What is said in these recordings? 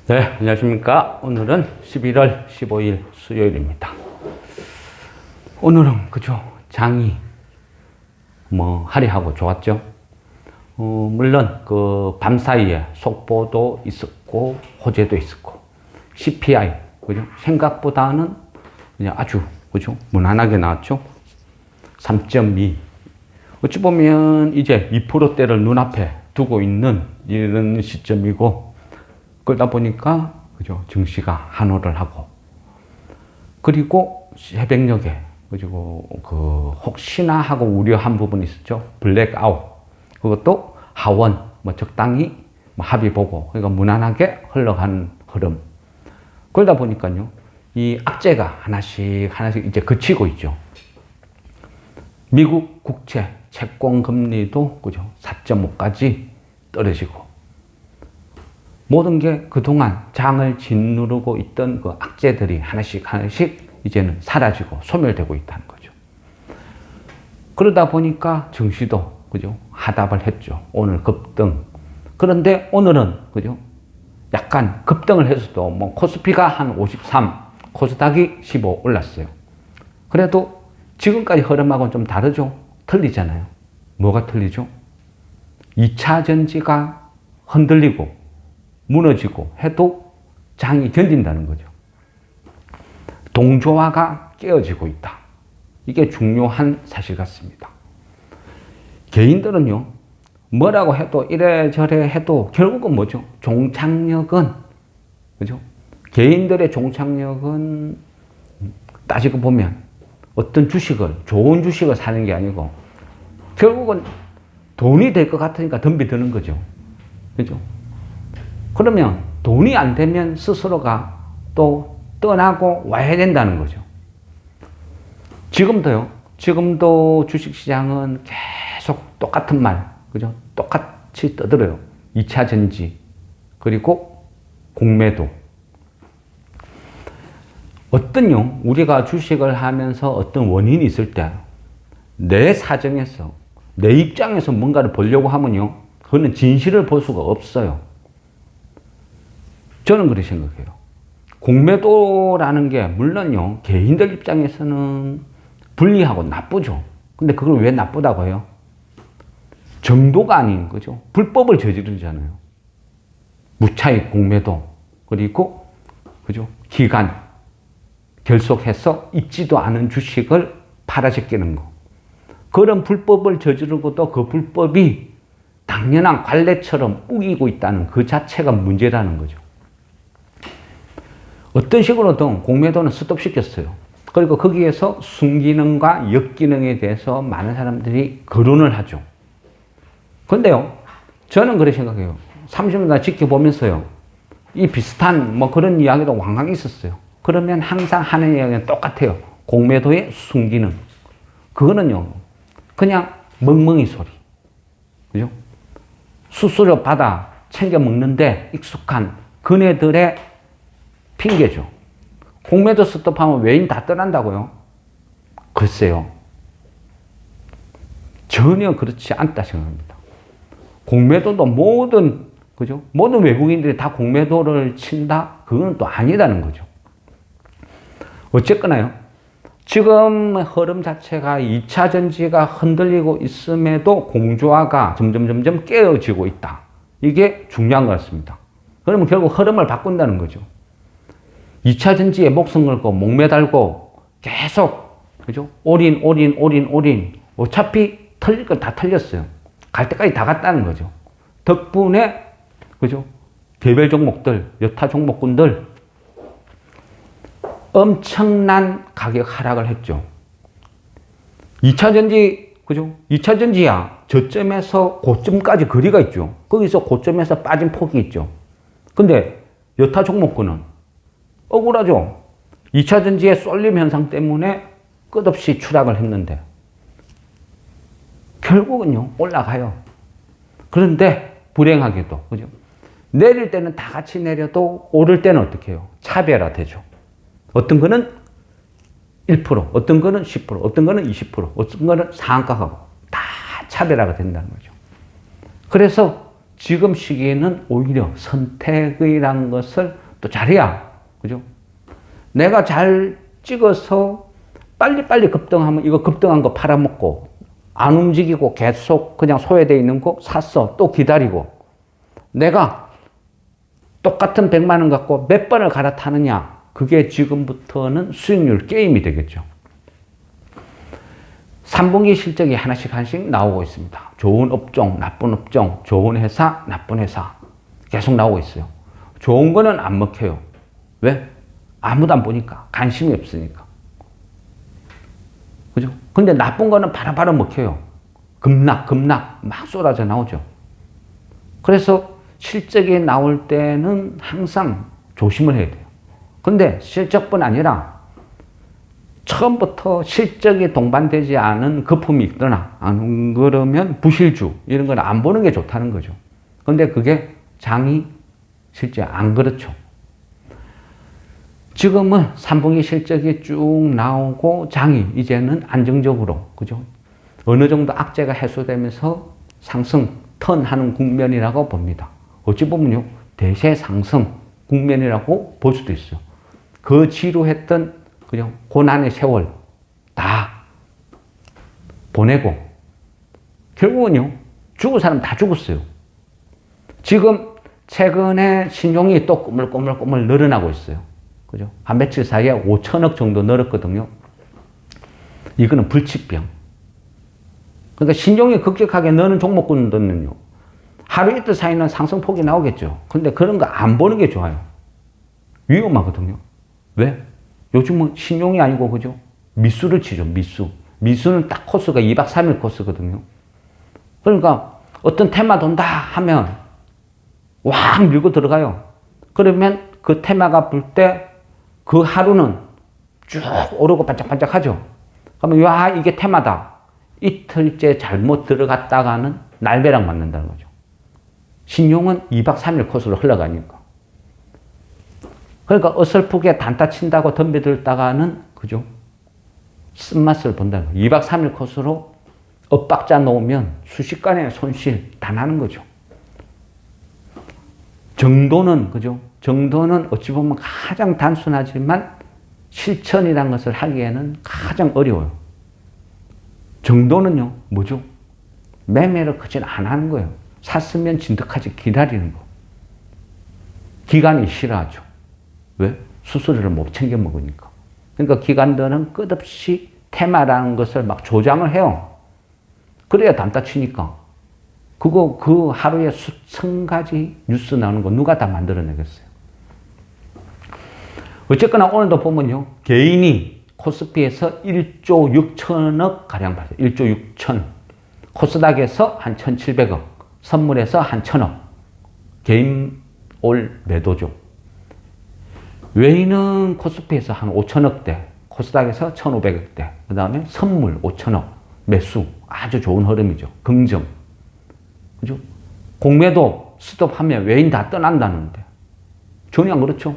네, 안녕하십니까. 오늘은 11월 15일 수요일입니다. 오늘은, 그죠, 장이 화려하고 좋았죠. 물론, 밤 사이에 속보도 있었고, 호재도 있었고, CPI, 그죠, 생각보다는 그냥 아주, 그죠, 무난하게 나왔죠. 3.2. 어찌 보면 이제 2%대를 눈앞에 두고 있는 이런 시점이고, 그러다 보니까, 그죠, 증시가 환호를 하고, 그리고 새벽녘에, 그리고 혹시나 하고 우려한 부분이 있었죠. 블랙아웃. 그것도 하원, 적당히 합의 보고, 그러니까 무난하게 흘러가는 흐름. 그러다 보니까요, 이 악재가 하나씩 이제 그치고 있죠. 미국 국채 채권 금리도, 그죠, 4.5까지 떨어지고, 모든 게 그동안 장을 짓누르고 있던 그 악재들이 하나씩 이제는 사라지고 소멸되고 있다는 거죠. 그러다 보니까 증시도, 그죠, 하답을 했죠. 오늘 급등. 그런데 오늘은, 그죠, 약간 급등을 해서도 코스피가 한 53, 코스닥이 15 올랐어요. 그래도 지금까지 흐름하고는 좀 다르죠. 틀리잖아요. 뭐가 틀리죠? 2차 전지가 흔들리고 무너지고 해도 장이 견딘다는 거죠. 동조화가 깨어지고 있다. 이게 중요한 사실 같습니다. 개인들은요, 뭐라고 해도 이래저래 해도 결국은 뭐죠? 종착역은, 그죠? 개인들의 종착역은 따지고 보면 어떤 주식을, 좋은 주식을 사는 게 아니고 결국은 돈이 될 것 같으니까 덤비드는 거죠. 그죠? 그러면 돈이 안 되면 스스로가 또 떠나고 와야 된다는 거죠. 지금도 주식시장은 계속 똑같은 말, 그죠? 똑같이 떠들어요. 2차 전지, 그리고 공매도. 우리가 주식을 하면서 어떤 원인이 있을 때, 내 사정에서, 내 입장에서 뭔가를 보려고 하면요, 그거는 진실을 볼 수가 없어요. 저는 그렇게 생각해요. 공매도라는 게 물론요, 개인들 입장에서는 불리하고 나쁘죠. 근데 그걸 왜 나쁘다고 해요? 정도가 아닌 거죠. 불법을 저지르잖아요. 무차익 공매도, 그리고, 그죠, 기간 결속해서 있지도 않은 주식을 팔아제끼는 거. 그런 불법을 저지르고도 그 불법이 당연한 관례처럼 우기고 있다는 그 자체가 문제라는 거죠. 어떤 식으로든 공매도는 스톱시켰어요. 그리고 거기에서 순기능과 역기능에 대해서 많은 사람들이 거론을 하죠. 그런데요, 저는 그렇게 생각해요. 30년 지켜보면서요, 이 비슷한 그런 이야기도 왕왕 있었어요. 그러면 항상 하는 이야기는 똑같아요. 공매도의 순기능. 그거는요, 그냥 멍멍이 소리. 그죠? 수수료 받아 챙겨 먹는데 익숙한 그네들의 핑계죠. 공매도 스톱하면 외인 다 떠난다고요? 글쎄요. 전혀 그렇지 않다 생각합니다. 공매도도 모든 외국인들이 다 공매도를 친다? 그건 또 아니라는 거죠. 어쨌거나요, 지금 흐름 자체가 2차 전지가 흔들리고 있음에도 공조화가 점점 깨어지고 있다. 이게 중요한 것 같습니다. 그러면 결국 흐름을 바꾼다는 거죠. 2차 전지에 목숨 걸고 목매달고 계속, 그죠? 올인. 어차피 털릴 건 다 털렸어요. 갈 때까지 다 갔다는 거죠. 덕분에, 그죠? 개별 종목들, 여타 종목군들 엄청난 가격 하락을 했죠. 2차 전지, 그죠? 2차 전지야 저점에서 고점까지 거리가 있죠. 거기서 고점에서 빠진 폭이 있죠. 근데 여타 종목군은 억울하죠. 2차 전지의 쏠림 현상 때문에 끝없이 추락을 했는데 결국은요, 올라가요. 그런데 불행하게도, 그죠? 내릴 때는 다 같이 내려도 오를 때는 어떻게 해요? 차별화되죠. 어떤 거는 1%, 어떤 거는 10%, 어떤 거는 20%, 어떤 거는 상한가 가고 다 차별화가 된다는 거죠. 그래서 지금 시기에는 오히려 선택이란 것을 또 잘해야, 그죠? 내가 잘 찍어서 빨리빨리 급등하면 이거 급등한 거 팔아먹고 안 움직이고 계속 그냥 소외되어 있는 거 샀어. 또 기다리고. 내가 똑같은 100만 원 갖고 몇 번을 갈아타느냐. 그게 지금부터는 수익률 게임이 되겠죠. 3분기 실적이 하나씩 나오고 있습니다. 좋은 업종, 나쁜 업종, 좋은 회사, 나쁜 회사 계속 나오고 있어요. 좋은 거는 안 먹혀요. 왜? 아무도 안 보니까. 관심이 없으니까. 그죠? 근데 나쁜 거는 바로바로 먹혀요. 급락 막 쏟아져 나오죠. 그래서 실적이 나올 때는 항상 조심을 해야 돼요. 근데 실적뿐 아니라 처음부터 실적이 동반되지 않은 거품이 있거나 안 그러면 부실주 이런 건 안 보는 게 좋다는 거죠. 근데 그게 장이 실제 안 그렇죠. 지금은 3분기 실적이 쭉 나오고 장이 이제는 안정적으로, 그죠? 어느 정도 악재가 해소되면서 상승, 턴하는 국면이라고 봅니다. 어찌 보면요, 대세 상승 국면이라고 볼 수도 있어요. 그 지루했던 그냥 고난의 세월 다 보내고 결국은요, 죽을 사람 다 죽었어요. 지금 최근에 신용이 또 꾸물꾸물 늘어나고 있어요. 그죠? 한 며칠 사이에 5천억 정도 늘었거든요. 이거는 불치병. 그러니까 신용이 급격하게 느는 종목군들은요, 하루 이틀 사이는 상승폭이 나오겠죠. 근데 그런 거 안 보는 게 좋아요. 위험하거든요. 왜? 요즘은 신용이 아니고, 그죠? 미수를 치죠, 미수. 미수는 딱 코스가 2박 3일 코스거든요. 그러니까 어떤 테마 돈다 하면 확 밀고 들어가요. 그러면 그 테마가 불 때 그 하루는 쭉 오르고 반짝반짝 하죠. 그러면 와, 이게 테마다. 이틀째 잘못 들어갔다가는 날벼락 맞는다는 거죠. 신용은 2박 3일 코스로 흘러가니까. 그러니까 어설프게 단타 친다고 덤벼들다가는, 그죠? 쓴맛을 본다는 거예요. 2박 3일 코스로 엇박자 놓으면 순식간에 손실 다 나는 거죠. 정도는, 그죠? 정도는 어찌 보면 가장 단순하지만 실천이라는 것을 하기에는 가장 어려워요. 정도는요, 뭐죠? 매매를 그진 안 하는 거예요. 샀으면 진득하지 기다리는 거. 기관이 싫어하죠. 왜? 수수료를 못 챙겨 먹으니까. 그러니까 기관들은 끝없이 테마라는 것을 막 조장을 해요. 그래야 단타 치니까. 그거 그 하루에 수천 가지 뉴스 나오는 거 누가 다 만들어내겠어요. 어쨌거나 오늘도 보면요, 개인이 코스피에서 1조 6천억 가량 발생. 1조 6천. 코스닥에서 한 1,700억. 선물에서 한 1,000억. 개인 올 매도죠. 외인은 코스피에서 한 5천억대. 코스닥에서 1,500억대. 그 다음에 선물 5천억. 매수. 아주 좋은 흐름이죠. 긍정. 그죠? 공매도 스톱하면 외인 다 떠난다는데. 전혀 안 그렇죠?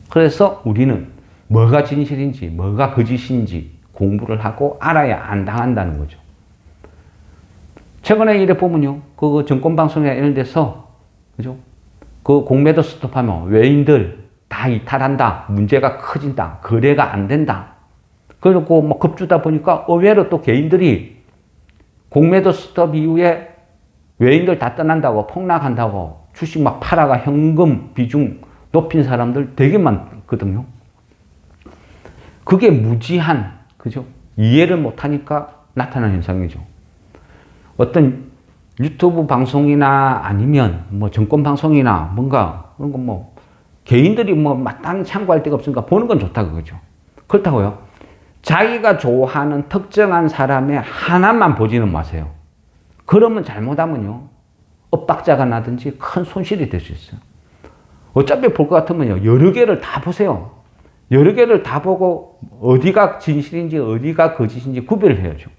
그래서 우리는 뭐가 진실인지, 뭐가 거짓인지 공부를 하고 알아야 안 당한다는 거죠. 최근에 이래 보면요, 그 정권방송이나 이런 데서, 그죠? 그 공매도 스톱하면 외인들 다 이탈한다. 문제가 커진다. 거래가 안 된다. 그리고 뭐 급주다 보니까 의외로 또 개인들이 공매도 스톱 이후에 외인들 다 떠난다고 폭락한다고 주식 막 팔아가 현금 비중 높인 사람들 되게 많거든요. 그게 무지한, 그죠? 이해를 못하니까 나타나는 현상이죠. 어떤 유튜브 방송이나 아니면 뭐 정권 방송이나 뭔가 그런 거 뭐 개인들이 뭐 마땅히 참고할 데가 없으니까 보는 건 좋다 그거죠. 그렇다고요. 자기가 좋아하는 특정한 사람의 하나만 보지는 마세요. 그러면 잘못하면요, 엇박자가 나든지 큰 손실이 될 수 있어요. 어차피 볼 것 같으면요, 여러 개를 다 보세요. 여러 개를 다 보고 어디가 진실인지 어디가 거짓인지 구별을 해야죠.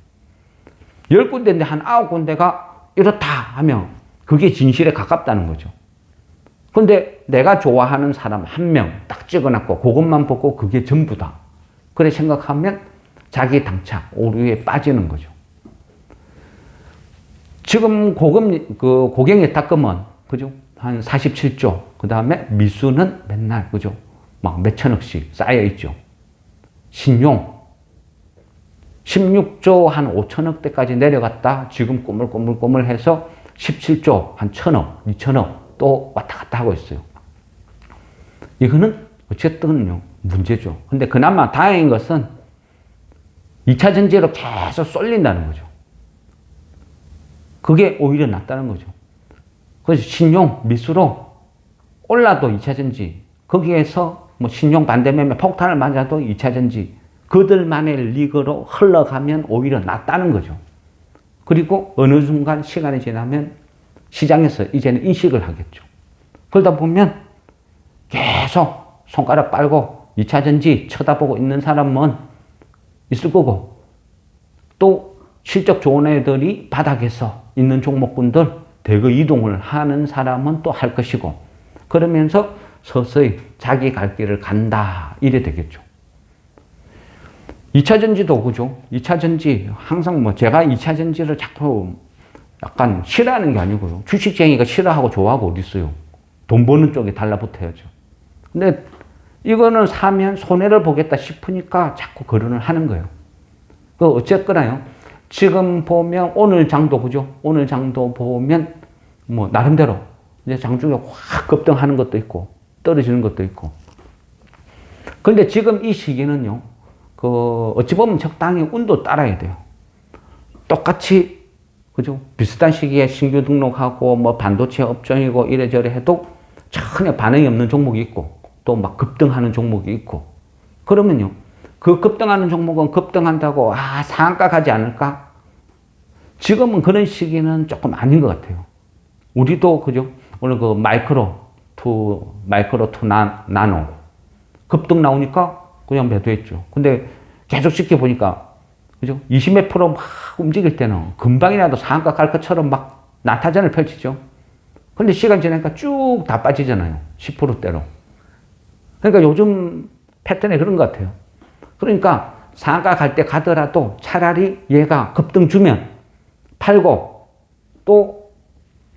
10군데인데 한 9군데가 이렇다 하면 그게 진실에 가깝다는 거죠. 근데 내가 좋아하는 사람 한 명 딱 찍어놨고 그것만 보고 그게 전부다. 그래 생각하면 자기 당착, 오류에 빠지는 거죠. 지금 고객 예탁금은, 그죠? 한 47조. 그 다음에 미수는 맨날, 그죠? 막 몇천억씩 쌓여있죠. 신용. 16조 한 5천억 대까지 내려갔다. 지금 꼬물꼬물 해서 17조 한 1천억, 2천억 또 왔다 갔다 하고 있어요. 이거는 어쨌든요, 문제죠. 근데 그나마 다행인 것은 2차 전지로 계속 쏠린다는 거죠. 그게 오히려 낫다는 거죠. 그래서 신용, 미수로 올라도 2차 전지, 거기에서 뭐 신용 반대매매 폭탄을 맞아도 2차 전지, 그들만의 리그로 흘러가면 오히려 낫다는 거죠. 그리고 어느 순간 시간이 지나면 시장에서 이제는 인식을 하겠죠. 그러다 보면 계속 손가락 빨고 2차 전지 쳐다보고 있는 사람은 있을 거고, 또 실적 좋은 애들이 바닥에서 있는 종목군들 대거 이동을 하는 사람은 또 할 것이고, 그러면서 서서히 자기 갈 길을 간다, 이래 되겠죠. 2차 전지도 그죠? 2차 전지 항상 뭐 제가 2차 전지를 자꾸 약간 싫어하는 게 아니고요. 주식쟁이가 싫어하고 좋아하고 어디 있어요? 돈 버는 쪽에 달라붙어야죠. 근데 이거는 사면 손해를 보겠다 싶으니까 자꾸 거론을 하는 거예요. 그 어쨌거나요. 지금 보면 오늘 장도 그죠? 오늘 장도 보면 뭐 나름대로 이제 장중에 확 급등하는 것도 있고 떨어지는 것도 있고. 그런데 지금 이 시기는요. 어찌 보면 적당히 운도 따라야 돼요. 똑같이, 그죠? 비슷한 시기에 신규 등록하고, 뭐 반도체 업종이고 이래저래 해도 전혀 반응이 없는 종목이 있고, 또 막 급등하는 종목이 있고. 그러면요. 그 급등하는 종목은 급등한다고, 상한가 가지 않을까? 지금은 그런 시기는 조금 아닌 것 같아요. 우리도, 그죠? 오늘 마이크로 투 나노. 급등 나오니까 그냥 매도했죠. 근데 계속 지켜보니까, 그죠? 20몇 프로 막 움직일 때는 금방이라도 상한가 갈 것처럼 막 난타전을 펼치죠. 근데 시간 지나니까 쭉 다 빠지잖아요. 10%대로. 그러니까 요즘 패턴이 그런 것 같아요. 그러니까 상한가 갈 때 가더라도 차라리 얘가 급등 주면 팔고 또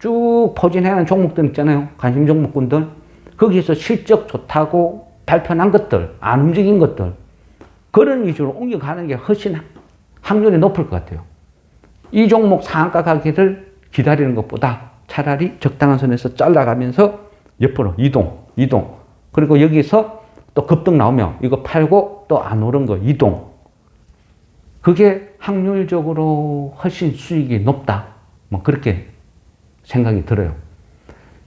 쭉 포진하는 종목들 있잖아요. 관심 종목군들. 거기서 실적 좋다고 발표한 것들, 안 움직인 것들, 그런 위주로 옮겨가는 게 훨씬 확률이 높을 것 같아요. 이 종목 상한가 가기를 기다리는 것보다 차라리 적당한 선에서 잘라가면서 옆으로 이동. 그리고 여기서 또 급등 나오면 이거 팔고 또 안 오른 거 이동. 그게 확률적으로 훨씬 수익이 높다. 뭐 그렇게 생각이 들어요.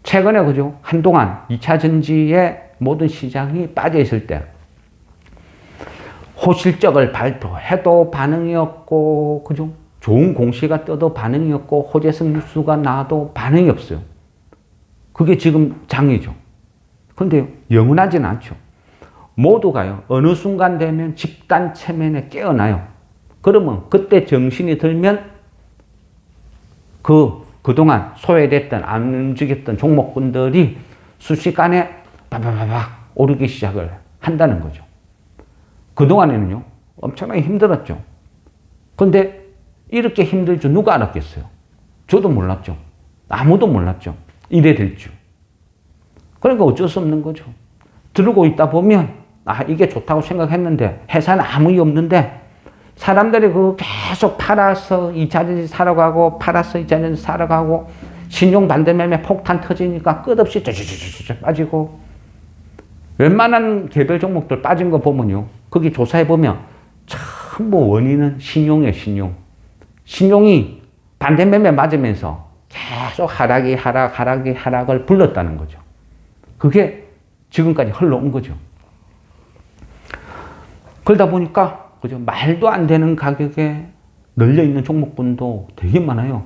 최근에 그죠? 한동안 2차 전지의 모든 시장이 빠져 있을 때 호실적을 발표해도 반응이 없고, 그죠? 좋은 공시가 떠도 반응이 없고, 호재성 뉴스가 나와도 반응이 없어요. 그게 지금 장이죠. 그런데 영원하지는 않죠. 모두가요, 어느 순간 되면 집단 체면에 깨어나요. 그러면 그때 정신이 들면 그동안 소외됐던, 안 움직였던 종목군들이 순식간에 바바바박 오르기 시작을 한다는 거죠. 그동안에는요, 엄청나게 힘들었죠. 근데 이렇게 힘들 줄 누가 알았겠어요? 저도 몰랐죠. 아무도 몰랐죠. 이래 될 줄. 그러니까 어쩔 수 없는 거죠. 들고 있다 보면, 이게 좋다고 생각했는데, 회사는 아무 일 없는데, 사람들이 계속 팔아서 2차 전지 사러 가고, 팔아서 2차 전지 사러 가고, 신용 반대매매 폭탄 터지니까 끝없이 쩌쩌쩌쩌 빠지고, 웬만한 개별 종목들 빠진 거 보면요. 거기 조사해보면 전부 원인은 신용이에요, 신용. 신용이 반대매매 맞으면서 계속 하락을 불렀다는 거죠. 그게 지금까지 흘러온 거죠. 그러다 보니까, 그죠? 말도 안 되는 가격에 널려있는 종목군도 되게 많아요.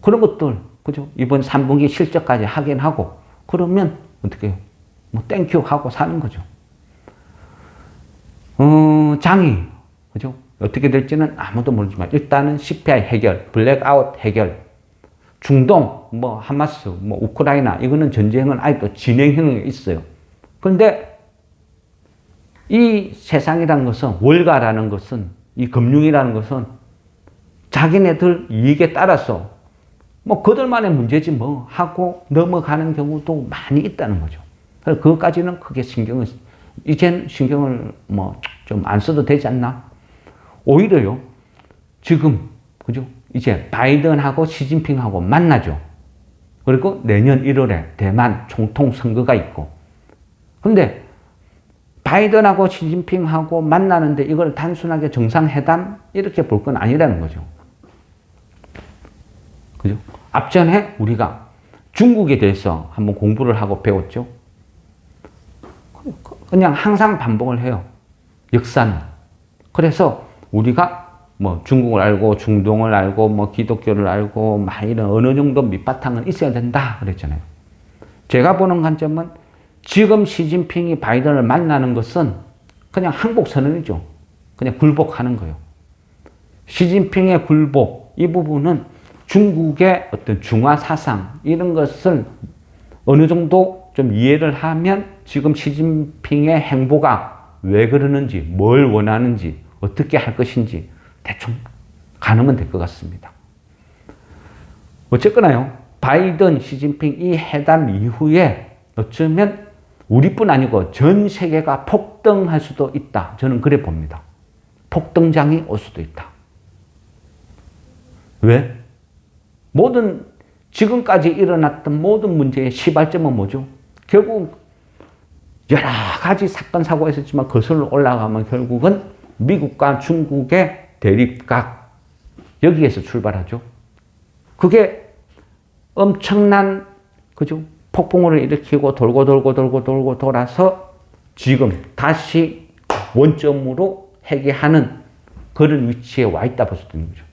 그런 것들, 그죠? 이번 3분기 실적까지 확인하고, 그러면 어떻게 해요? 뭐 땡큐 하고 사는 거죠. 장이, 그죠? 어떻게 될지는 아무도 모르지만 일단은 CPI 해결, 블랙아웃 해결, 중동, 뭐 하마스, 뭐 우크라이나, 이거는 전쟁은 아직도 진행형에 있어요. 그런데 이 세상이라는 것은, 월가라는 것은, 이 금융이라는 것은 자기네들 이익에 따라서 뭐 그들만의 문제지 뭐 하고 넘어가는 경우도 많이 있다는 거죠. 그래서 그것까지는 크게 이젠 신경을 뭐 좀 안 써도 되지 않나? 오히려요, 지금, 그죠? 이제 바이든하고 시진핑하고 만나죠. 그리고 내년 1월에 대만 총통 선거가 있고. 근데 바이든하고 시진핑하고 만나는데 이걸 단순하게 정상회담? 이렇게 볼 건 아니라는 거죠. 그죠? 앞전에 우리가 중국에 대해서 한번 공부를 하고 배웠죠. 그냥 항상 반복을 해요. 역사는. 그래서 우리가 뭐 중국을 알고 중동을 알고 뭐 기독교를 알고 막 이런 어느 정도 밑바탕은 있어야 된다 그랬잖아요. 제가 보는 관점은 지금 시진핑이 바이든을 만나는 것은 그냥 항복선언이죠. 그냥 굴복하는 거예요. 시진핑의 굴복, 이 부분은 중국의 어떤 중화 사상 이런 것을 어느 정도 좀 이해를 하면 지금 시진핑의 행보가 왜 그러는지, 뭘 원하는지, 어떻게 할 것인지 대충 가늠은 될 것 같습니다. 어쨌거나요, 바이든, 시진핑 이 회담 이후에 어쩌면 우리뿐 아니고 전 세계가 폭등할 수도 있다. 저는 그래 봅니다. 폭등장이 올 수도 있다. 왜? 지금까지 일어났던 모든 문제의 시발점은 뭐죠? 결국 여러 가지 사건, 사고가 있었지만 거슬러 올라가면 결국은 미국과 중국의 대립각, 여기에서 출발하죠. 그게 엄청난, 그죠? 폭풍우를 일으키고 돌고 돌아서 지금 다시 원점으로 회귀하는 그런 위치에 와 있다 볼 수도 있는 거죠.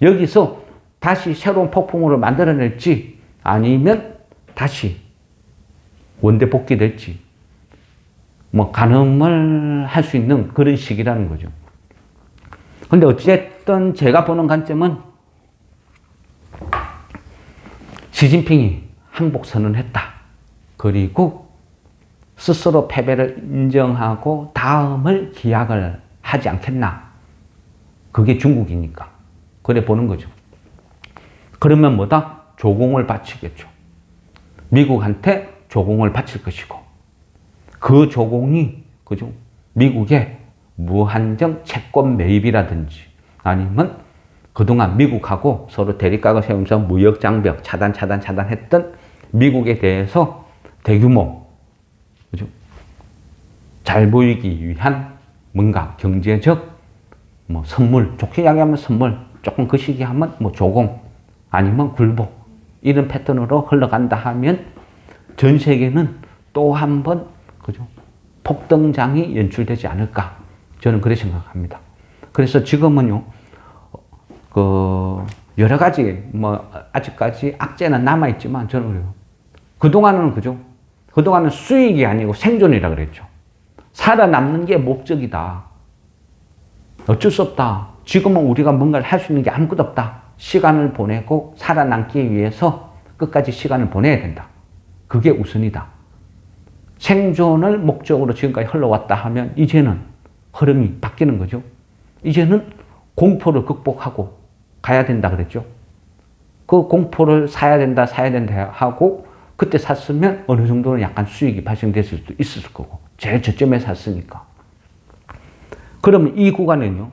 여기서 다시 새로운 폭풍우를 만들어낼지 아니면 다시 원대 복귀될지 뭐 가늠을 할 수 있는 그런 시기라는 거죠. 근데 어쨌든 제가 보는 관점은 시진핑이 항복 선언했다. 그리고 스스로 패배를 인정하고 다음을 기약을 하지 않겠나. 그게 중국이니까. 그래 보는 거죠. 그러면 뭐다? 조공을 바치겠죠. 미국한테 조공을 바칠 것이고 그 조공이, 그죠? 미국의 무한정 채권 매입이라든지 아니면 그동안 미국하고 서로 대립각을 세우면서 무역 장벽 차단했던 미국에 대해서 대규모, 그죠? 잘 보이기 위한 뭔가 경제적 뭐 선물, 좋게 이야기하면 선물, 조금 그 시기 하면 뭐 조공 아니면 굴복 이런 패턴으로 흘러간다 하면 전 세계는 또 한 번, 그죠? 폭등장이 연출되지 않을까. 저는 그렇게 생각합니다. 그래서 지금은요, 여러 가지, 아직까지 악재는 남아있지만 저는 그래요. 그동안은, 그죠? 그동안은 수익이 아니고 생존이라 그랬죠. 살아남는 게 목적이다. 어쩔 수 없다. 지금은 우리가 뭔가를 할 수 있는 게 아무것도 없다. 시간을 보내고 살아남기 위해서 끝까지 시간을 보내야 된다. 그게 우선이다. 생존을 목적으로 지금까지 흘러왔다 하면 이제는 흐름이 바뀌는 거죠. 이제는 공포를 극복하고 가야 된다 그랬죠. 그 공포를 사야 된다 하고 그때 샀으면 어느 정도는 약간 수익이 발생됐을 수도 있었을 거고 제일 저점에 샀으니까. 그러면 이 구간은요,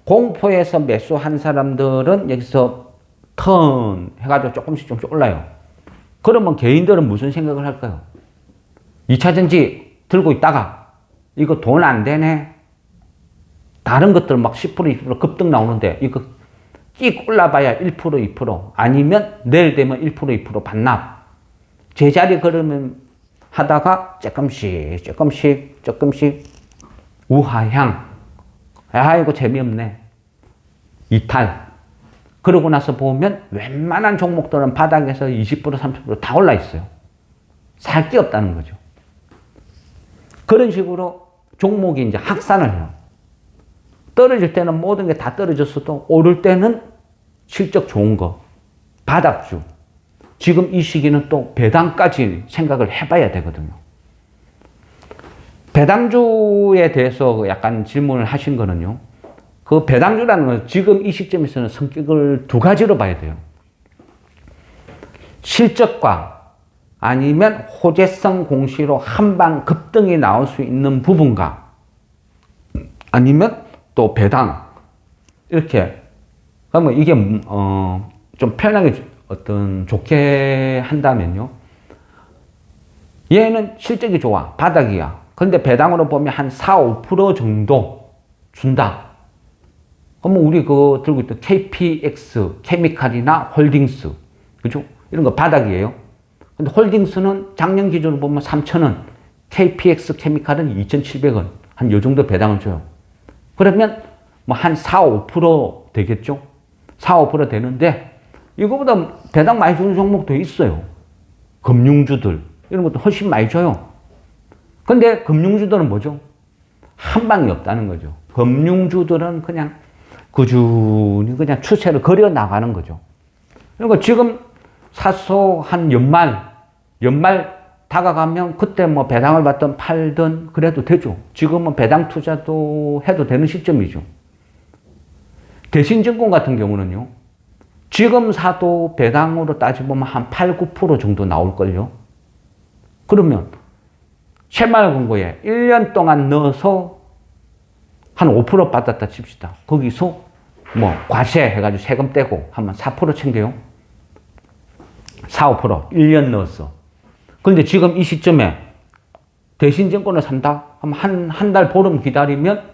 공포에서 매수한 사람들은 여기서 턴 해가지고 조금씩 올라요. 그러면 개인들은 무슨 생각을 할까요? 2차전지 들고 있다가 이거 돈 안 되네. 다른 것들 막 10%, 20% 급등 나오는데 이거 끼 올라봐야 1%, 2% 아니면 내일 되면 1%, 2% 반납. 제자리 걸으면 하다가 조금씩 우하향. 이거 재미없네. 이탈. 그러고 나서 보면 웬만한 종목들은 바닥에서 20%, 30% 다 올라 있어요. 살 게 없다는 거죠. 그런 식으로 종목이 이제 확산을 해요. 떨어질 때는 모든 게 다 떨어졌어도 오를 때는 실적 좋은 거, 바닥주. 지금 이 시기는 또 배당까지 생각을 해봐야 되거든요. 배당주에 대해서 약간 질문을 하신 거는요. 그 배당주라는 건 지금 이 시점에서는 성격을 두 가지로 봐야 돼요. 실적과 아니면 호재성 공시로 한방 급등이 나올 수 있는 부분과 아니면 또 배당 이렇게 그러면 이게 좀 편하게 좋게 한다면요. 얘는 실적이 좋아. 바닥이야. 근데 배당으로 보면 한 4, 5% 정도 준다. 그러면 우리 들고 있던 KPX, 케미칼이나 홀딩스. 그죠? 이런 거 바닥이에요. 근데 홀딩스는 작년 기준으로 보면 3,000원, KPX 케미칼은 2,700원. 한 요 정도 배당을 줘요. 그러면 뭐 한 4, 5% 되겠죠? 4, 5% 되는데 이거보다 배당 많이 주는 종목도 있어요. 금융주들. 이런 것도 훨씬 많이 줘요. 근데 금융주들은 뭐죠? 한 방이 없다는 거죠. 금융주들은 그냥 꾸준히 그냥 추세를 그려 나가는 거죠. 그러니까 지금 사서 한 연말 다가가면 그때 뭐 배당을 받든 팔든 그래도 되죠. 지금은 배당 투자도 해도 되는 시점이죠. 대신증권 같은 경우는요. 지금 사도 배당으로 따져보면 한 8, 9% 정도 나올걸요. 그러면 새마을금고에 1년 동안 넣어서 한 5% 받았다 칩시다. 거기서 뭐 과세 해가지고 세금 떼고 하면 4% 챙겨요. 4, 5% 1년 넣었어. 그런데 지금 이 시점에 대신증권을 산다? 하면 한 달 보름 기다리면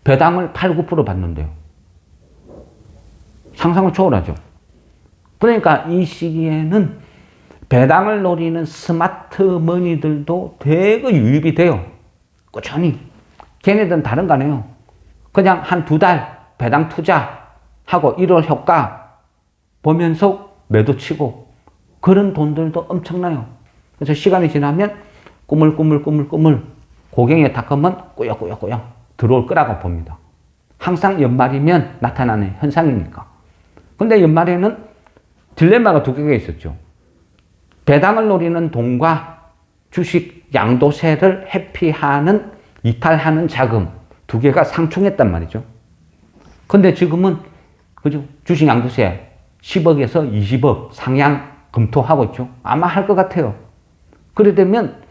배당을 8, 9% 받는데요. 상상을 초월하죠. 그러니까 이 시기에는 배당을 노리는 스마트 머니들도 되게 유입이 돼요. 꾸준히. 걔네들은 다른 거 아니에요. 그냥 한 2달 배당 투자하고 1월 효과 보면서 매도 치고 그런 돈들도 엄청나요. 그래서 시간이 지나면 꾸물꾸물 고갱에 닦으면 꾸역꾸역 들어올 거라고 봅니다. 항상 연말이면 나타나는 현상이니까. 근데 연말에는 딜레마가 2개가 있었죠. 배당을 노리는 돈과 주식 양도세를 회피하는 이탈하는 자금 2개가 상충했단 말이죠. 근데 지금은 그죠? 주식 양도세 10억에서 20억 상향 검토하고 있죠. 아마 할 것 같아요. 그래 되면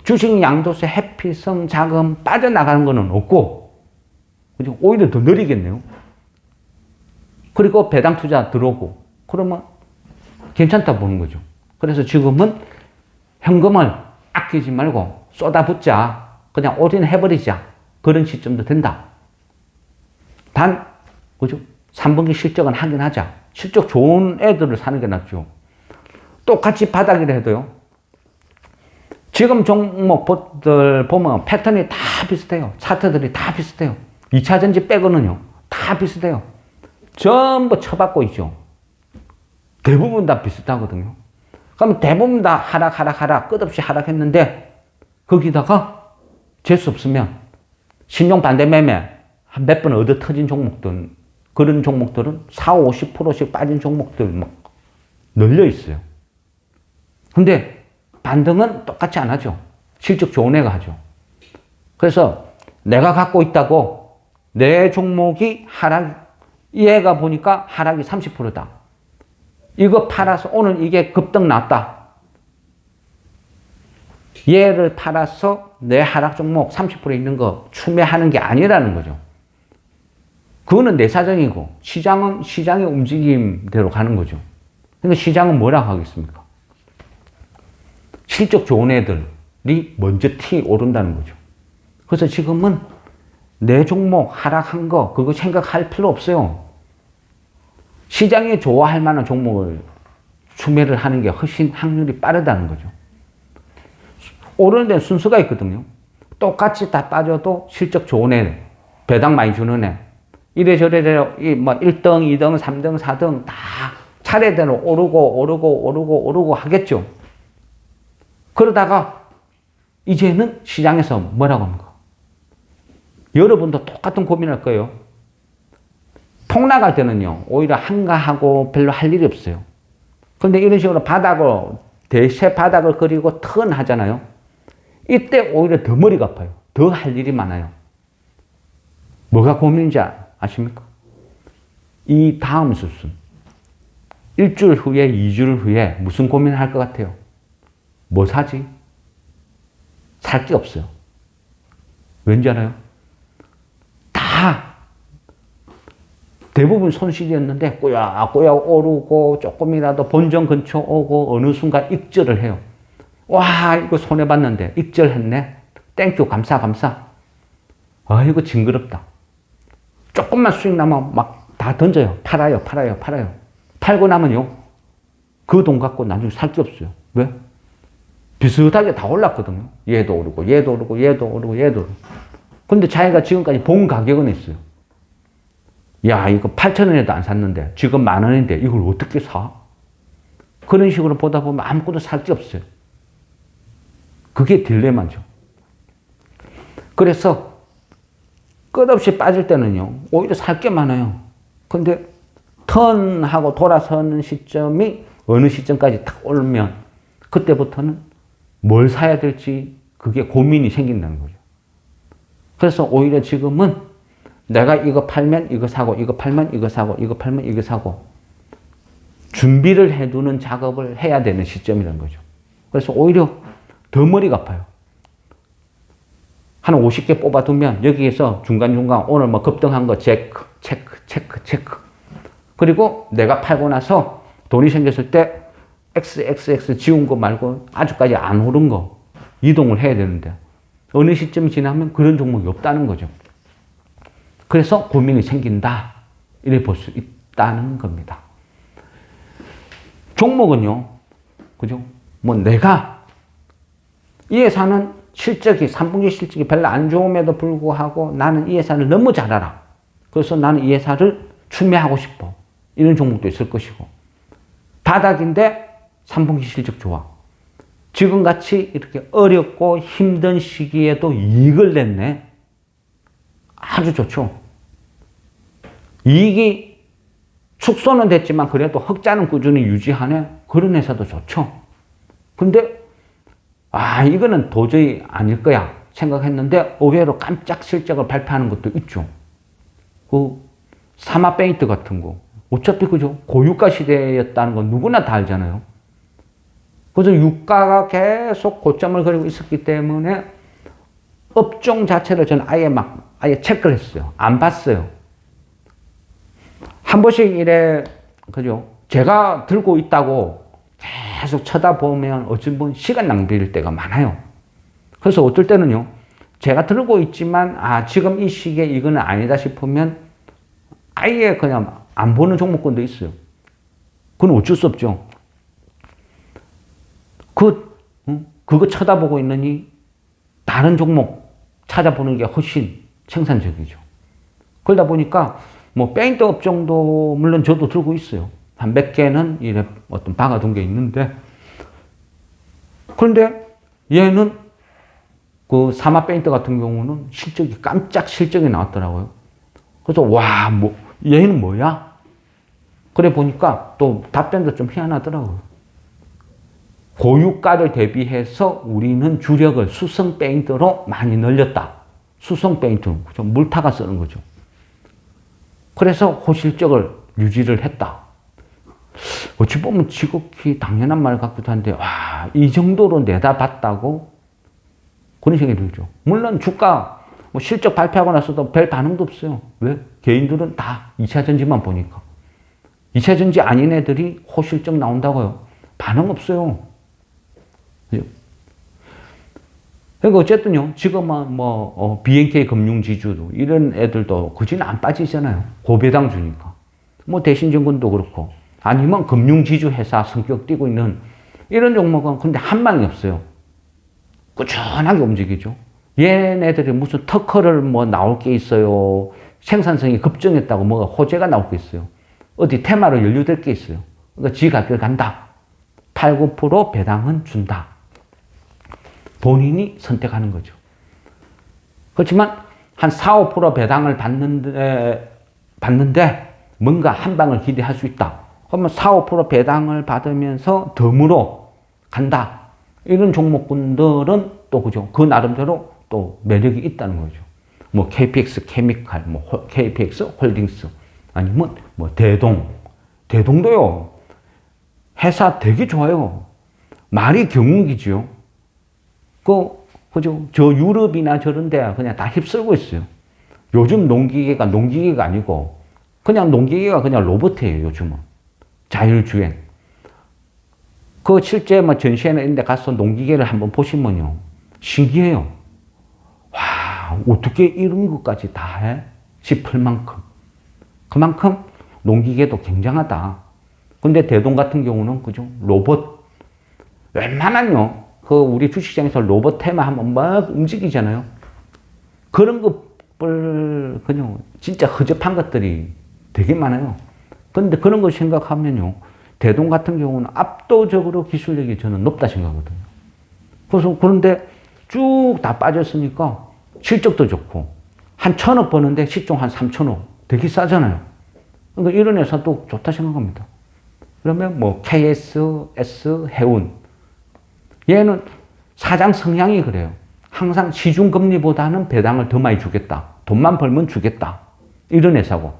주식 양도세 회피성 자금 빠져나가는 거는 없고 그죠? 오히려 더 느리겠네요. 그리고 배당 투자 들어오고 그러면 괜찮다 보는 거죠. 그래서 지금은 현금을 아끼지 말고 쏟아붓자. 그냥 올인해버리자. 그런 시점도 된다. 단, 그죠? 3분기 실적은 하긴 하자. 실적 좋은 애들을 사는 게 낫죠. 똑같이 바닥이라 해도요. 지금 종목들 보면 패턴이 다 비슷해요. 차트들이 다 비슷해요. 2차전지 빼고는요. 다 비슷해요. 전부 쳐받고 있죠. 대부분 다 비슷하거든요. 그럼 대부분 다 하락, 끝없이 하락했는데, 거기다가 재수 없으면, 신용 반대 매매, 한 몇 번 얻어 터진 종목들, 그런 종목들은 40, 50%씩 빠진 종목들 막 널려 있어요. 근데 반등은 똑같이 안 하죠. 실적 좋은 애가 하죠. 그래서 내가 갖고 있다고 내 종목이 이 애가 보니까 하락이 30%다. 이거 팔아서 오늘 이게 급등 났다. 얘를 팔아서 내 하락 종목 30% 있는 거 추매하는 게 아니라는 거죠. 그거는 내 사정이고 시장은 시장의 움직임대로 가는 거죠. 그러니까 시장은 뭐라고 하겠습니까? 실적 좋은 애들이 먼저 오른다는 거죠. 그래서 지금은 내 종목 하락한 거 그거 생각할 필요 없어요. 시장이 좋아할 만한 종목을 추매를 하는 게 훨씬 확률이 빠르다는 거죠. 오르는 데는 순서가 있거든요. 똑같이 다 빠져도 실적 좋은 애, 배당 많이 주는 애, 이래저래 뭐 1등, 2등, 3등, 4등 다 차례대로 오르고 하겠죠. 그러다가 이제는 시장에서 뭐라고 합니까? 여러분도 똑같은 고민할 거예요. 폭락할 때는요, 오히려 한가하고 별로 할 일이 없어요. 그런데 이런 식으로 대세 바닥을 그리고 턴 하잖아요. 이때 오히려 더 머리가 아파요. 더 할 일이 많아요. 뭐가 고민인지 아십니까? 이 다음 수순. 일주일 후에, 2주일 후에 무슨 고민을 할 것 같아요? 뭐 사지? 살 게 없어요. 왠지 알아요? 다 대부분 손실이었는데 꾸역꾸역 오르고 조금이라도 본전 근처 오고 어느 순간 익절을 해요. 와, 이거 손해봤는데 익절했네. 땡큐, 감사. 아, 이거 징그럽다. 조금만 수익 나면 막 다 던져요. 팔아요. 팔고 나면요, 그 돈 갖고 나중에 살 게 없어요. 왜? 비슷하게 다 올랐거든요. 얘도 오르고. 근데 자기가 지금까지 본 가격은 있어요. 야, 이거 8,000원에도 안 샀는데 지금 10,000원인데 이걸 어떻게 사? 그런 식으로 보다 보면 아무것도 살 게 없어요. 그게 딜레마죠. 그래서 끝없이 빠질 때는요, 오히려 살 게 많아요. 근데 턴하고 돌아서는 시점이 어느 시점까지 탁 오르면 그때부터는 뭘 사야 될지 그게 고민이 생긴다는 거죠. 그래서 오히려 지금은 내가 이거 팔면 이거 사고, 이거 팔면 이거 사고, 이거 팔면 이거 사고 준비를 해두는 작업을 해야 되는 시점이라는 거죠. 그래서 오히려 더 머리가 아파요. 한 50개 뽑아두면 여기에서 중간중간 오늘 뭐 급등한 거 체크. 그리고 내가 팔고 나서 돈이 생겼을 때 XXX 지운 거 말고 아직까지 안 오른 거 이동을 해야 되는데 어느 시점이 지나면 그런 종목이 없다는 거죠. 그래서 고민이 생긴다. 이래 볼 수 있다는 겁니다. 종목은요, 그죠? 뭐 내가 이 회사는 실적이 3분기 실적이 별로 안 좋음에도 불구하고 나는 이 회사를 너무 잘 알아. 그래서 나는 이 회사를 추매하고 싶어. 이런 종목도 있을 것이고, 바닥인데 3분기 실적 좋아. 지금같이 이렇게 어렵고 힘든 시기에도 이익을 냈네. 아주 좋죠. 이익이 축소는 됐지만 그래도 흑자는 꾸준히 유지하네. 그런 회사도 좋죠. 근데 이거는 도저히 아닐 거야 생각했는데 의외로 깜짝 실적을 발표하는 것도 있죠. 그 사마페인트 같은 거 어차피 그죠, 고유가 시대였다는 건 누구나 다 알잖아요. 그래서 유가가 계속 고점을 그리고 있었기 때문에 업종 자체를 저는 아예 체크를 했어요. 안 봤어요. 한 번씩 이래, 그죠, 제가 들고 있다고 계속 쳐다보면 어찌 보면 시간 낭비일 때가 많아요. 그래서 어떨 때는요, 제가 들고 있지만 지금 이 시기에 이거는 아니다 싶으면 아예 그냥 안 보는 종목군도 있어요. 그건 어쩔 수 없죠. 그거 쳐다보고 있느니 다른 종목 찾아보는 게 훨씬 생산적이죠. 그러다 보니까 뭐 페인트 업종도 물론 저도 들고 있어요. 한 몇 개는 이래 어떤 박아둔 게 있는데, 그런데 얘는 그 사마 페인트 같은 경우는 실적이 깜짝 실적이 나왔더라고요. 그래서 얘는 뭐야? 그래 보니까 또 답변도 좀 희한하더라고요. 고유가를 대비해서 우리는 주력을 수성 페인트로 많이 늘렸다. 수성 페인트, 그죠? 물타가 쓰는 거죠. 그래서 호실적을 유지를 했다. 어찌 보면 지극히 당연한 말 같기도 한데, 이 정도로 내다봤다고? 그런 생각이 들죠. 물론 주가, 실적 발표하고 나서도 별 반응도 없어요. 왜? 개인들은 다 2차전지만 보니까. 2차전지 아닌 애들이 호실적 나온다고요? 반응 없어요. 그러니까 어쨌든요, 지금은 BNK 금융지주도 이런 애들도 그지는 안 빠지잖아요. 고배당 주니까. 대신증권도 그렇고, 아니면 금융지주 회사 성격 띠고 있는 이런 종목은 근데 한 방이 없어요. 꾸준하게 움직이죠. 얘네들이 무슨 특허를 나올 게 있어요. 생산성이 급증했다고 뭐가 호재가 나올 게 있어요. 어디 테마로 연루될 게 있어요. 그러니까 지 갈 길 간다. 8, 9% 배당은 준다. 본인이 선택하는 거죠. 그렇지만 한 4, 5% 배당을 받는데 뭔가 한 방을 기대할 수 있다. 그러면 4, 5% 배당을 받으면서 덤으로 간다. 이런 종목군들은 또 그죠, 그 나름대로 또 매력이 있다는 거죠. KPX 케미칼, KPX 홀딩스, 아니면 대동도요. 회사 되게 좋아요. 말이 경운기지요. 그죠? 저 유럽이나 저런 데 그냥 다 휩쓸고 있어요. 요즘 농기계가 아니고, 그냥 농기계가 그냥 로봇이에요, 요즘은. 자율주행. 실제 뭐 전시회나 이런 데 가서 농기계를 한번 보시면요. 신기해요. 와, 어떻게 이런 것까지 다 해? 싶을 만큼. 그만큼 농기계도 굉장하다. 근데 대동 같은 경우는, 그죠? 로봇. 웬만한요. 우리 주식시장에서 로봇 테마 한번 막 움직이잖아요. 그런 것들, 그냥 진짜 허접한 것들이 되게 많아요. 근데 그런 거 생각하면요. 대동 같은 경우는 압도적으로 기술력이 저는 높다 생각하거든요. 그런데 쭉 다 빠졌으니까 실적도 좋고, 한 1,000억 버는데 시총 한 3,000억. 되게 싸잖아요. 그러니까 이런 회사도 좋다 생각합니다. 그러면 뭐 KSS 해운. 얘는 사장 성향이 그래요. 항상 시중금리보다는 배당을 더 많이 주겠다. 돈만 벌면 주겠다. 이런 회사고.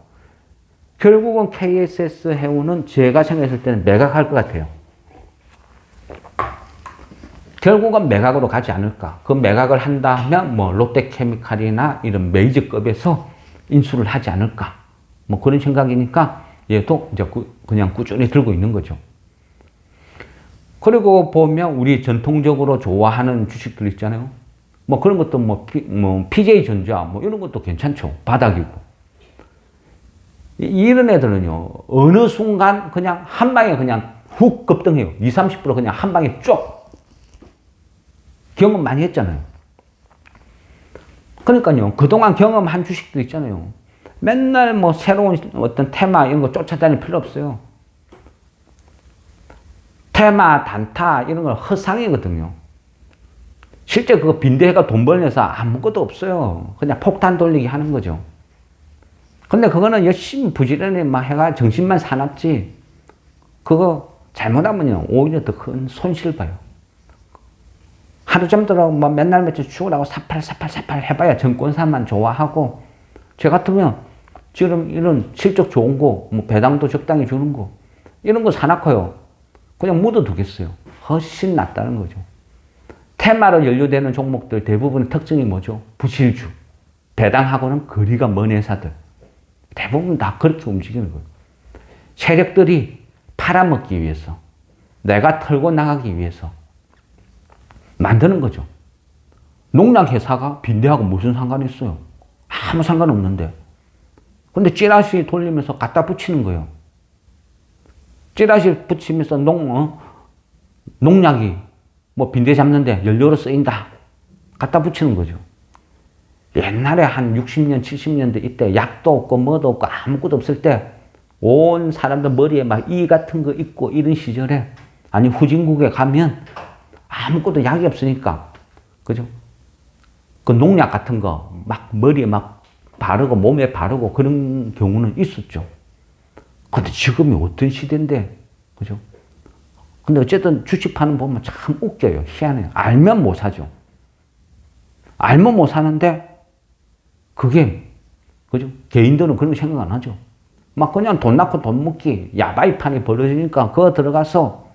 결국은 KSS 해운은 제가 생각했을 때는 매각할 것 같아요. 결국은 매각으로 가지 않을까. 그 매각을 한다 하면 뭐 롯데케미칼이나 이런 메이저급에서 인수를 하지 않을까. 뭐 그런 생각이니까 얘도 이제 그냥 꾸준히 들고 있는 거죠. 그리고 보면 우리 전통적으로 좋아하는 주식들 있잖아요. 뭐 그런 것도 뭐 PJ전자 뭐 이런 것도 괜찮죠. 바닥이고. 이런 애들은요. 어느 순간 그냥 한 방에 그냥 훅 급등해요. 20, 30% 그냥 한 방에 쭉. 경험 많이 했잖아요. 그러니까요. 그동안 경험한 주식도 있잖아요. 맨날 뭐 새로운 어떤 테마 이런 거 쫓아다닐 필요 없어요. 테마, 단타 이런 건 허상이거든요. 실제 그거 빈대가 돈 벌는 회사 아무것도 없어요. 그냥 폭탄 돌리기 하는 거죠. 근데 그거는 열심히 부지런히 막 해가 정신만 사납지, 그거 잘못하면요. 오히려 더 큰 손실 봐요. 하루 종일 뭐 맨날 며칠 죽으라고 사팔 해봐야 증권사만 좋아하고, 저 같으면 지금 이런 실적 좋은 거, 뭐 배당도 적당히 주는 거, 이런 거 사놓고요. 그냥 묻어두겠어요. 훨씬 낫다는 거죠. 테마로 연루되는 종목들 대부분의 특징이 뭐죠? 부실주. 배당하고는 거리가 먼 회사들. 대부분 다 그렇게 움직이는 거예요. 세력들이 팔아먹기 위해서, 내가 털고 나가기 위해서 만드는 거죠. 농락회사가 빈대하고 무슨 상관이 있어요? 아무 상관없는데. 근데 찌라시 돌리면서 갖다 붙이는 거예요. 찌라시 붙이면서 농약이 뭐 빈대 잡는데 연료로 쓰인다. 갖다 붙이는 거죠. 옛날에 한 60년, 70년대 이때 약도 없고 뭐도 없고 아무것도 없을 때 온 사람들 머리에 막 이 같은 거 있고 이런 시절에, 아니 후진국에 가면 아무것도 약이 없으니까, 그죠? 그 농약 같은 거 막 머리에 막 바르고 몸에 바르고 그런 경우는 있었죠. 근데 지금이 어떤 시대인데, 그죠? 근데 어쨌든 주식 파는 보면 참 웃겨요. 희한해요. 알면 못 사죠. 알면 못 사는데, 그게, 그죠? 개인들은 그런 거 생각 안 하죠. 막 그냥 돈 낳고 돈 먹기, 야바이판이 벌어지니까 그거 들어가서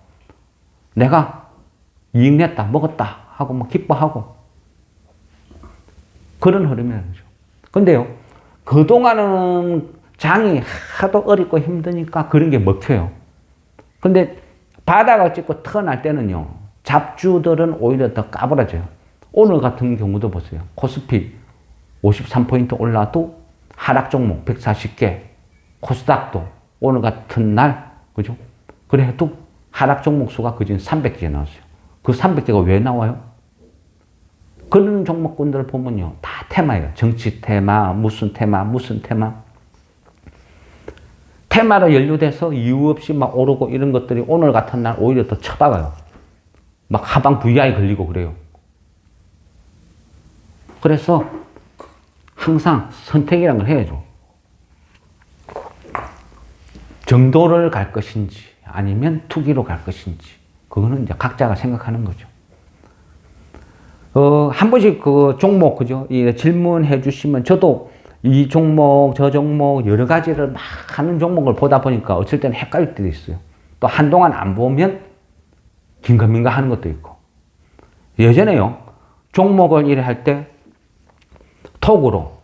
내가 이익 냈다, 먹었다 하고 막 기뻐하고. 그런 흐름이라는 거죠. 근데요, 그동안은 장이 하도 어렵고 힘드니까 그런 게 먹혀요. 근데 바닥을 찍고 턴할 때는요, 잡주들은 오히려 더 까불어져요. 오늘 같은 경우도 보세요. 코스피 53포인트 올라도 하락 종목 140개, 코스닥도 오늘 같은 날, 그죠? 그래도 하락 종목 수가 그중 300개 나왔어요. 그 300개가 왜 나와요? 그런 종목군들 보면요, 다 테마예요. 정치 테마, 무슨 테마, 무슨 테마. 테마로 연루돼서 이유 없이 막 오르고 이런 것들이 오늘 같은 날 오히려 더 쳐박아요. 막 하방 VI 걸리고 그래요. 그래서 항상 선택이라는 걸 해야죠. 정도를 갈 것인지 아니면 투기로 갈 것인지, 그거는 이제 각자가 생각하는 거죠. 한 번씩 그 종목, 그죠? 질문해 주시면 저도 이 종목, 저 종목 여러 가지를 막 하는 종목을 보다 보니까 어쩔 때는 헷갈릴 때도 있어요. 또 한동안 안 보면 긴가민가 하는 것도 있고. 예전에요, 종목을 이래 할 때 톡으로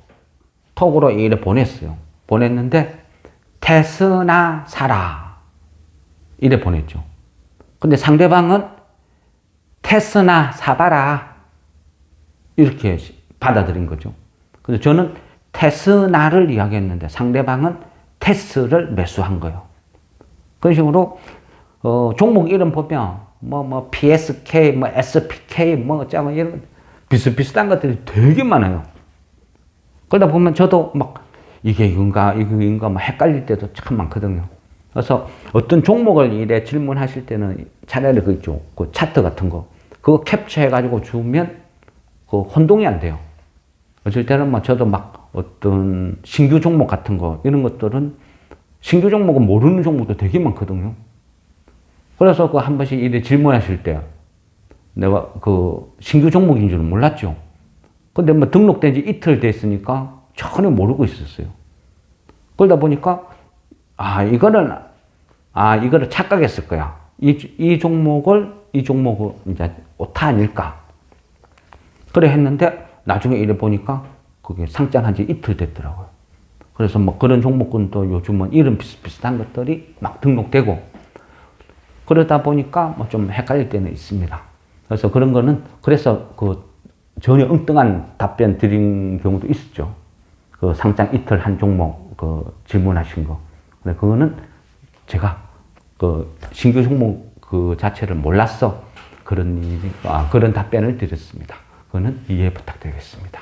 이래 보냈어요. 보냈는데, 테스나 사라. 이래 보냈죠. 근데 상대방은 테스나 사봐라. 이렇게 받아들인 거죠. 그래서 저는 테스나를 이야기했는데 상대방은 테스를 매수한 거예요. 그런 식으로 종목 이름 보면 PSK, SPK, 어쩌고 이런 비슷비슷한 것들이 되게 많아요. 그러다 보면 저도 이게 이건가 헷갈릴 때도 참 많거든요. 그래서 어떤 종목을 이래 질문하실 때는 차라리 그 있죠. 그 차트 같은 거. 그거 캡처해가지고 주면 그 혼동이 안 돼요. 어쩔 때는 저도 어떤 신규 종목 같은 거, 이런 것들은 신규 종목은 모르는 종목도 되게 많거든요. 그래서 그 한 번씩 이래 질문하실 때 내가 그 신규 종목인 줄은 몰랐죠. 근데 등록된 지 이틀 됐으니까 전혀 모르고 있었어요. 그러다 보니까 이거를 착각했을 거야. 이 종목을 이제 오타 아닐까. 그래 했는데 나중에 이래 보니까 그게 상장한 지 이틀 됐더라고요. 그래서 그런 종목군도 요즘은 이름 비슷비슷한 것들이 막 등록되고 그러다 보니까 좀 헷갈릴 때는 있습니다. 그래서 그런 거는 그래서 전혀 엉뚱한 답변 드린 경우도 있었죠. 그 상장 이틀 한 종목 질문하신 거. 근데 그거는 제가 신규 종목 자체를 몰라서 그런 답변을 드렸습니다. 그거는 이해 부탁드리겠습니다.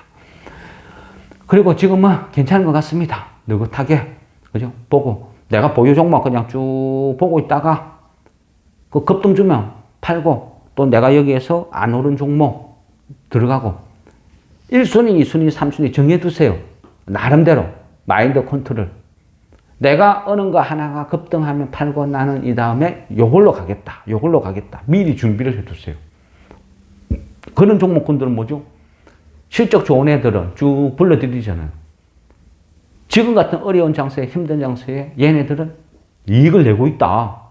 그리고 지금은 괜찮은 것 같습니다. 느긋하게, 그죠? 보고, 내가 보유 종목 그냥 쭉 보고 있다가, 급등 주면 팔고, 또 내가 여기에서 안 오른 종목 들어가고, 1순위, 2순위, 3순위 정해두세요. 나름대로, 마인드 컨트롤. 내가 어느 거 하나가 급등하면 팔고 나는 이 다음에 요걸로 가겠다. 미리 준비를 해두세요. 그런 종목군들은 뭐죠? 실적 좋은 애들은 쭉 불러드리잖아요. 지금 같은 어려운 장세에, 힘든 장세에 얘네들은 이익을 내고 있다.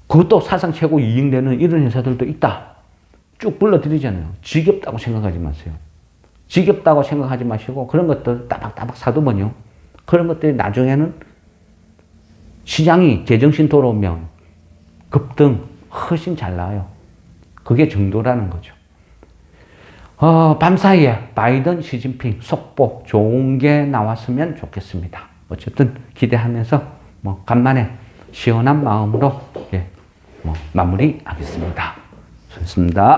그것도 사상 최고 이익 내는 이런 회사들도 있다. 쭉 불러드리잖아요. 지겹다고 생각하지 마세요. 지겹다고 생각하지 마시고 그런 것들 따박따박 사두면요. 그런 것들이 나중에는 시장이 제정신 돌아오면 급등 훨씬 잘 나와요. 그게 정도라는 거죠. 밤사이에 바이든, 시진핑 속보 좋은 게 나왔으면 좋겠습니다. 어쨌든 기대하면서 간만에 시원한 마음으로 마무리하겠습니다. 수고했습니다.